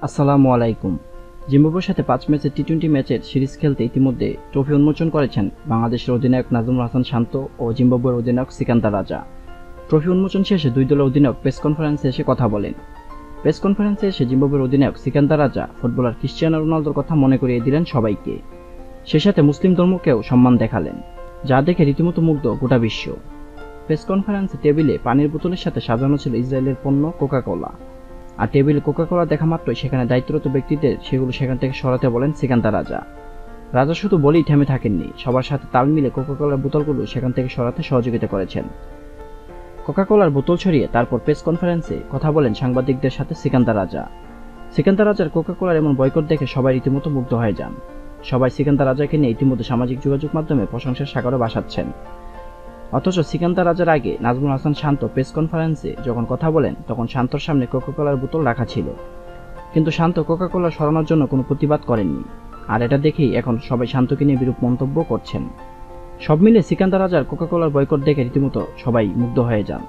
আসসালামু আলাইকুম। জিম্বাবুয়ের সাথে ৫ ম্যাচের টি-টোয়েন্টি ম্যাচের সিরিজ খেলতে ইতিমধ্যে ট্রফি উন্মোচন করেছেন বাংলাদেশের অধিনায়ক নাজমুল হাসান শান্ত ও জিম্বাবুয়ের অধিনায়ক সিকান্দার রাজা। ট্রফি উন্মোচন শেষে দুই দলের অধিনায়ক প্রেস কনফারেন্সে এসে কথা বলেন। প্রেস কনফারেন্সে এসে জিম্বাবুয়ের অধিনায়ক সিকান্দার রাজা ফুটবলার ক্রিশ্চিয়ানো রোনালদোর কথা মনে করিয়ে দিলেন সবাইকে। সেই সাথে মুসলিম ধর্মকেও সম্মান দেখালেন, যা দেখে রীতিমতো মুগ্ধ গোটা বিশ্ব। প্রেস কনফারেন্সে টেবিলে পানির বোতলের সাথে সাজানো ছিল ইসরায়েলের পণ্য কোকা-কোলা। আর টেবিলে কোকা-কোলা দেখা মাত্রই সেখানে দায়িত্বরত ব্যক্তিদের সেগুলো সেখান থেকে সরাতে বলেন সিকান্দার রাজা। রাজা শুধু বলেই থেমে থাকেননি, সবার সাথে তাল মিলে কোকা-কোলার বোতলগুলো সেখান থেকে সরাতে সহযোগিতা করেছেন। কোকা-কোলার বোতল ছড়িয়ে তারপর প্রেস কনফারেন্সে কথা বলেন সাংবাদিকদের সাথে সিকান্দার রাজা। সিকান্দার রাজার কোকা-কোলার এমন বয়কট দেখে সবাই রীতিমতো মুগ্ধ হয়ে যান। সবাই সিকান্দার রাজাকে নিয়ে ইতিমধ্যে সামাজিক যোগাযোগ মাধ্যমে প্রশংসার সাগরে ভাসাচ্ছেন। অথচ সিকান্দার রাজার আগে নাজমুল হাসান শান্ত প্রেস কনফারেন্সে যখন কথা বলেন, তখন শান্তর সামনে কোকা-কোলার বোতল রাখা ছিল, কিন্তু শান্ত কোকা-কোলা সরানোর জন্য কোনো প্রতিবাদ করেননি। আর এটা দেখেই এখন সবাই শান্তকে নিয়ে বিরূপ মন্তব্য করছেন। সব মিলে সিকান্দার রাজার কোকা-কোলার বয়কট দেখে রীতিমতো সবাই মুগ্ধ হয়ে যান।